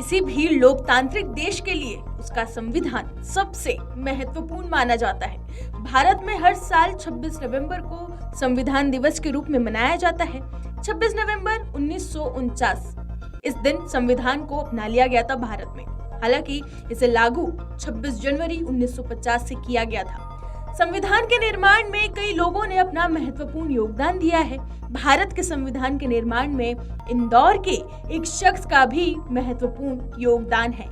किसी भी लोकतांत्रिक देश के लिए उसका संविधान सबसे महत्वपूर्ण माना जाता है। भारत में हर साल 26 नवंबर को संविधान दिवस के रूप में मनाया जाता है। 26 नवंबर 1949 इस दिन संविधान को अपना लिया गया था भारत में। हालांकि इसे लागू 26 जनवरी 1950 से किया गया था। संविधान के निर्माण में कई लोगों ने अपना महत्वपूर्ण योगदान दिया है। भारत के संविधान के निर्माण में इंदौर के एक शख्स का भी महत्वपूर्ण योगदान है।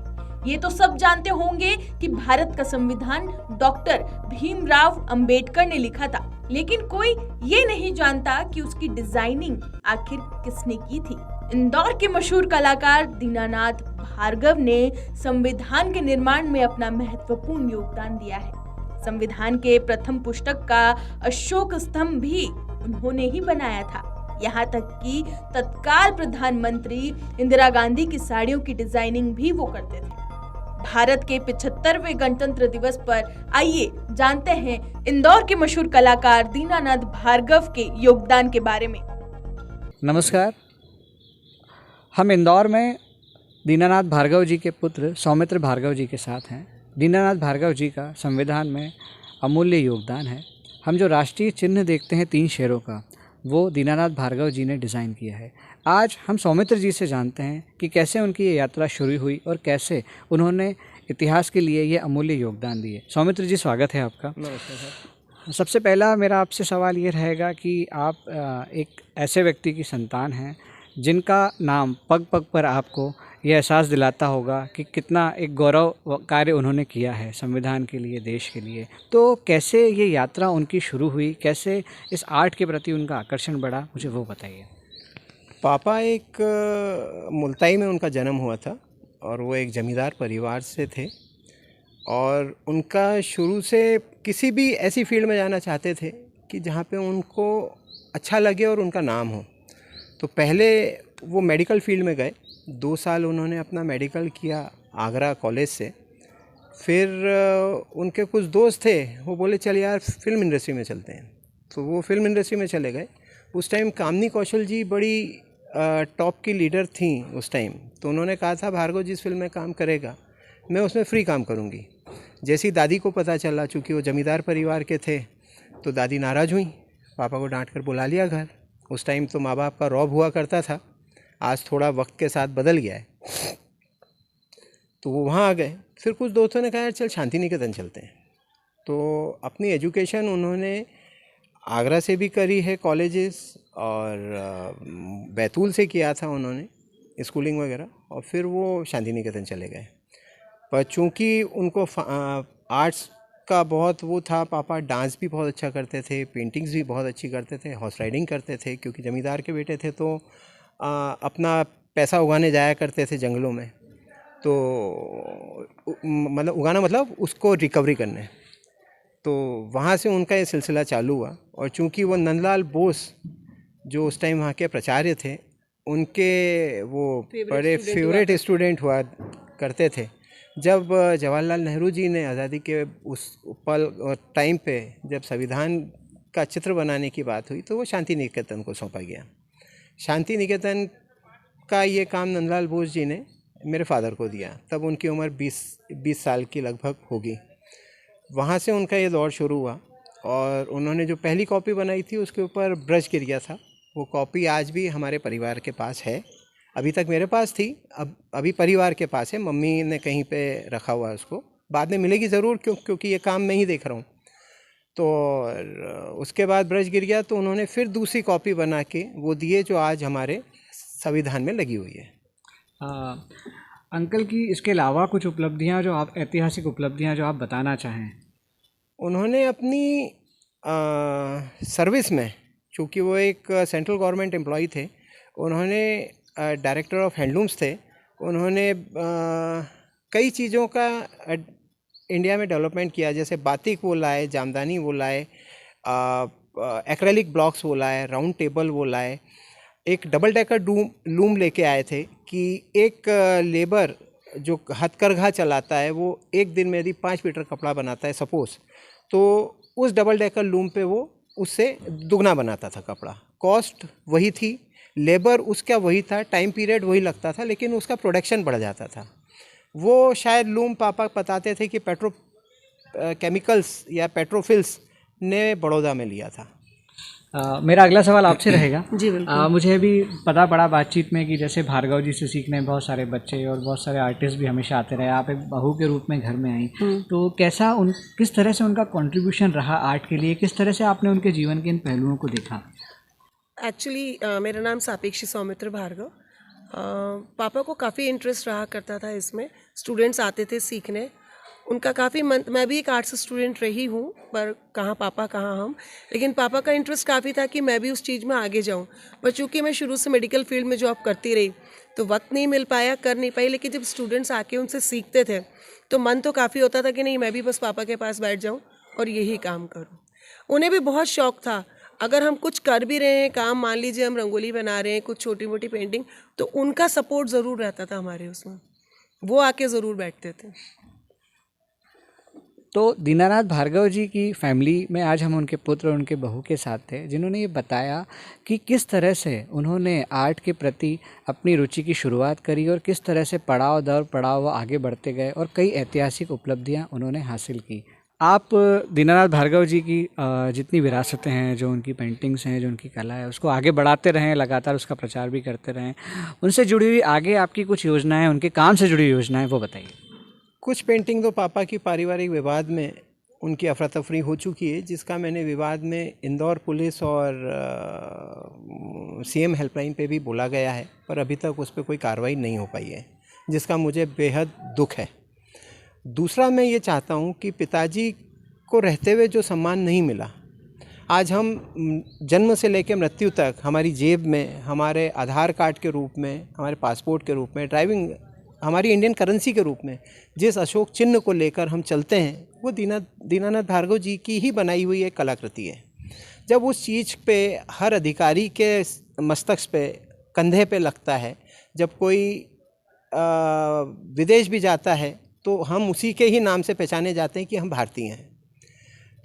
ये तो सब जानते होंगे कि भारत का संविधान डॉक्टर भीमराव अंबेडकर ने लिखा था, लेकिन कोई ये नहीं जानता कि उसकी डिजाइनिंग आखिर किसने की थी। इंदौर के मशहूर कलाकार दीनानाथ भार्गव ने संविधान के निर्माण में अपना महत्वपूर्ण योगदान दिया है। संविधान के प्रथम पुस्तक का अशोक स्तंभ भी उन्होंने ही बनाया था। यहाँ तक कि तत्काल प्रधानमंत्री इंदिरा गांधी की साड़ियों की डिजाइनिंग भी वो करते थे। भारत के 75वें गणतंत्र दिवस पर आइए जानते हैं इंदौर के मशहूर कलाकार दीनानाथ भार्गव के योगदान के बारे में। नमस्कार, हम इंदौर में दीनानाथ भार्गव जी के पुत्र सौमित्र भार्गव जी के साथ हैं। दीनानाथ भार्गव जी का संविधान में अमूल्य योगदान है। हम जो राष्ट्रीय चिन्ह देखते हैं 3 शेरों का, वो दीनानाथ भार्गव जी ने डिज़ाइन किया है। आज हम सौमित्र जी से जानते हैं कि कैसे उनकी ये यात्रा शुरू हुई और कैसे उन्होंने इतिहास के लिए ये अमूल्य योगदान दिए। सौमित्र जी, स्वागत है आपका। नमस्ते सर। सबसे पहला मेरा आपसे सवाल ये रहेगा कि आप एक ऐसे व्यक्ति की संतान हैं जिनका नाम पग पग पर आपको यह एहसास दिलाता होगा कि कितना एक गौरव कार्य उन्होंने किया है संविधान के लिए, देश के लिए। तो कैसे ये यात्रा उनकी शुरू हुई, कैसे इस आर्ट के प्रति उनका आकर्षण बढ़ा, मुझे वो बताइए। पापा एक मुल्ताई में उनका जन्म हुआ था और वो एक ज़मींदार परिवार से थे और उनका शुरू से किसी भी ऐसी फील्ड में जाना चाहते थे कि जहाँ पे उनको अच्छा लगे और उनका नाम हो। तो पहले वो मेडिकल फील्ड में गए। 2 साल उन्होंने अपना मेडिकल किया आगरा कॉलेज से। फिर उनके कुछ दोस्त थे, वो बोले चल यार फिल्म इंडस्ट्री में चलते हैं। तो वो फिल्म इंडस्ट्री में चले गए। उस टाइम कामिनी कौशल जी बड़ी टॉप की लीडर थी उस टाइम। तो उन्होंने कहा था भार्गव जिस फिल्म में काम करेगा मैं उसमें फ्री काम करूँगी। जैसी दादी को पता चला, चूँकि वो जमींदार परिवार के थे, तो दादी नाराज़ हुई, पापा को डांट कर बुला लिया घर। उस टाइम तो माँ बाप का रौब हुआ करता था, आज थोड़ा वक्त के साथ बदल गया है। तो वो वहाँ आ गए। फिर कुछ दोस्तों ने कहा यार चल शांति निकेतन चलते हैं। तो अपनी एजुकेशन उन्होंने आगरा से भी करी है कॉलेजेस, और बैतूल से किया था उन्होंने स्कूलिंग वगैरह, और फिर वो शांति निकेतन चले गए। पर चूँकि उनको आर्ट्स का बहुत वो था, पापा डांस भी बहुत अच्छा करते थे, पेंटिंग्स भी बहुत अच्छी करते थे, हॉर्स राइडिंग करते थे, क्योंकि ज़मींदार के बेटे थे तो अपना पैसा उगाने जाया करते थे जंगलों में। तो मतलब उगाना मतलब उसको रिकवरी करने। तो वहाँ से उनका ये सिलसिला चालू हुआ। और चूँकि वो नंदलाल बोस जो उस टाइम वहाँ के प्राचार्य थे, उनके वो बड़े फेवरेट स्टूडेंट हुआ करते थे। जब जवाहरलाल नेहरू जी ने आज़ादी के उस पल और टाइम पे जब संविधान का चित्र बनाने की बात हुई, तो वो शांति निकेतन को सौंपा गया। शांति निकेतन का ये काम नंदलाल बोस जी ने मेरे फादर को दिया। तब उनकी उम्र 20 साल की लगभग होगी। वहाँ से उनका ये दौर शुरू हुआ और उन्होंने जो पहली कॉपी बनाई थी उसके ऊपर ब्रश गिर गया था। वो कॉपी आज भी हमारे परिवार के पास है। अभी तक मेरे पास थी, अभी परिवार के पास है। मम्मी ने कहीं पे रखा हुआ है उसको, बाद में मिलेगी ज़रूर क्योंकि ये काम मैं ही देख रहा हूँ। तो उसके बाद ब्रश गिर गया तो उन्होंने फिर दूसरी कॉपी बना के वो दिए, जो आज हमारे संविधान में लगी हुई है। अंकल की इसके अलावा कुछ उपलब्धियां, जो आप ऐतिहासिक उपलब्धियां जो आप बताना चाहें। उन्होंने अपनी सर्विस में, चूँकि वो एक सेंट्रल गवर्नमेंट एम्प्लॉई थे, उन्होंने डायरेक्टर ऑफ हैंडलूम्स थे, उन्होंने कई चीज़ों का इंडिया में डेवलपमेंट किया। जैसे बातिक वो लाए, जामदानी वो लाए, एक्रेलिक ब्लॉक्स वो लाए, राउंड टेबल वो लाए, एक डबल डेकर लूम लेके आए थे कि एक लेबर जो हथकरघा चलाता है वो एक दिन में यदि 5 मीटर कपड़ा बनाता है सपोज़, तो उस डबल डेकर लूम पे वो उससे दुगना बनाता था कपड़ा। कॉस्ट वही थी, लेबर उसका वही था, टाइम पीरियड वही लगता था, लेकिन उसका प्रोडक्शन बढ़ जाता था। वो शायद लूम पापा बताते थे कि केमिकल्स या पेट्रोफिल्स ने बड़ौदा में लिया था। मेरा अगला सवाल आपसे रहेगा। जी बिल्कुल। मुझे भी पता पड़ा बातचीत में कि जैसे भार्गव जी से सीखने बहुत सारे बच्चे और बहुत सारे आर्टिस्ट भी हमेशा आते रहे, आप एक बहू के रूप में घर में आई, तो किस तरह से उनका कंट्रीब्यूशन रहा आर्ट के लिए, किस तरह से आपने उनके जीवन के इन पहलुओं को देखा? एक्चुअली मेरा नाम सापेक्षी सौमित्र भार्गव। पापा को काफ़ी इंटरेस्ट रहा करता था इसमें, स्टूडेंट्स आते थे सीखने, उनका काफ़ी मन, मैं भी एक आर्ट्स स्टूडेंट रही हूँ, पर कहाँ पापा कहाँ हम, लेकिन पापा का इंटरेस्ट काफ़ी था कि मैं भी उस चीज़ में आगे जाऊँ। पर चूँकि मैं शुरू से मेडिकल फील्ड में जॉब करती रही तो वक्त नहीं मिल पाया, कर नहीं पाई, लेकिन जब स्टूडेंट्स आके उनसे सीखते थे तो मन तो काफ़ी होता था कि नहीं मैं भी बस पापा के पास बैठ जाऊँ और यही काम करूँ। उन्हें भी बहुत शौक़ था, अगर हम कुछ कर भी रहे हैं काम, मान लीजिए हम रंगोली बना रहे हैं, कुछ छोटी मोटी पेंटिंग, तो उनका सपोर्ट ज़रूर रहता था हमारे उसमें, वो आके ज़रूर बैठते थे। तो दीनानाथ भार्गव जी की फैमिली में आज हम उनके पुत्र और उनके बहू के साथ थे, जिन्होंने ये बताया कि किस तरह से उन्होंने आर्ट के प्रति अपनी रुचि की शुरुआत करी और किस तरह से पड़ाव दर पड़ाव वो आगे बढ़ते गए और कई ऐतिहासिक उपलब्धियां उन्होंने हासिल की। आप दीनानाथ भार्गव जी की जितनी विरासतें हैं, जो उनकी पेंटिंग्स हैं, जो उनकी कला है, उसको आगे बढ़ाते रहें, लगातार उसका प्रचार भी करते रहें। उनसे जुड़ी हुई आगे आपकी कुछ योजनाएँ, उनके काम से जुड़ी योजनाएँ, वो बताइए। कुछ पेंटिंग तो पापा की पारिवारिक विवाद में उनकी अफरा तफरी हो चुकी है, जिसका मैंने विवाद में इंदौर पुलिस और सीएम हेल्पलाइन पे भी बोला गया है, पर अभी तक उस पर कोई कार्रवाई नहीं हो पाई है, जिसका मुझे बेहद दुख है। दूसरा, मैं ये चाहता हूँ कि पिताजी को रहते हुए जो सम्मान नहीं मिला, आज हम जन्म से लेकर मृत्यु तक हमारी जेब में, हमारे आधार कार्ड के रूप में, हमारे पासपोर्ट के रूप में, ड्राइविंग हमारी इंडियन करेंसी के रूप में जिस अशोक चिन्ह को लेकर हम चलते हैं, वो दीनानाथ भार्गव जी की ही बनाई हुई एक कलाकृति है। जब उस चीज़ पे हर अधिकारी के मस्तक पे, कंधे पे लगता है, जब कोई विदेश भी जाता है तो हम उसी के ही नाम से पहचाने जाते हैं कि हम भारतीय हैं।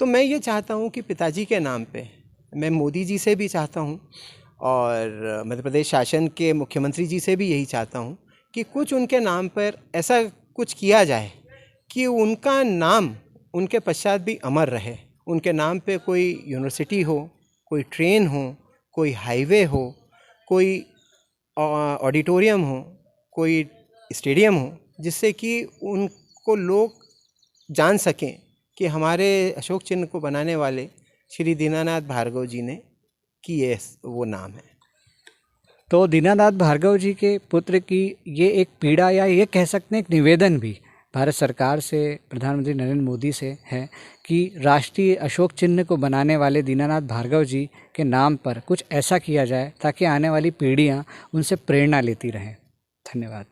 तो मैं ये चाहता हूँ कि पिताजी के नाम पे, मैं मोदी जी से भी चाहता हूँ और मध्य प्रदेश शासन के मुख्यमंत्री जी से भी यही चाहता हूँ कि कुछ उनके नाम पर ऐसा कुछ किया जाए कि उनका नाम उनके पश्चात भी अमर रहे। उनके नाम पे कोई यूनिवर्सिटी हो, कोई ट्रेन हो, कोई हाईवे हो, कोई ऑडिटोरियम हो, कोई स्टेडियम हो, जिससे कि उनको लोग जान सकें कि हमारे अशोक चिन्ह को बनाने वाले श्री दीनानाथ भार्गव जी ने कि ये वो नाम है। तो दीनानाथ भार्गव जी के पुत्र की ये एक पीड़ा, या ये कह सकते हैं एक निवेदन भी भारत सरकार से, प्रधानमंत्री नरेंद्र मोदी से है कि राष्ट्रीय अशोक चिन्ह को बनाने वाले दीनानाथ भार्गव जी के नाम पर कुछ ऐसा किया जाए ताकि आने वाली पीढ़ियां उनसे प्रेरणा लेती रहें। धन्यवाद।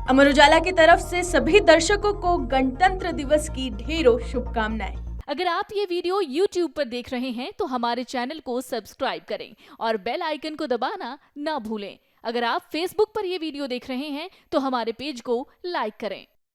अमर उजाला की तरफ से सभी दर्शकों को गणतंत्र दिवस की ढेरों शुभकामनाएं। अगर आप ये वीडियो YouTube पर देख रहे हैं तो हमारे चैनल को सब्सक्राइब करें और बेल आइकन को दबाना ना भूलें। अगर आप Facebook पर ये वीडियो देख रहे हैं तो हमारे पेज को लाइक करें।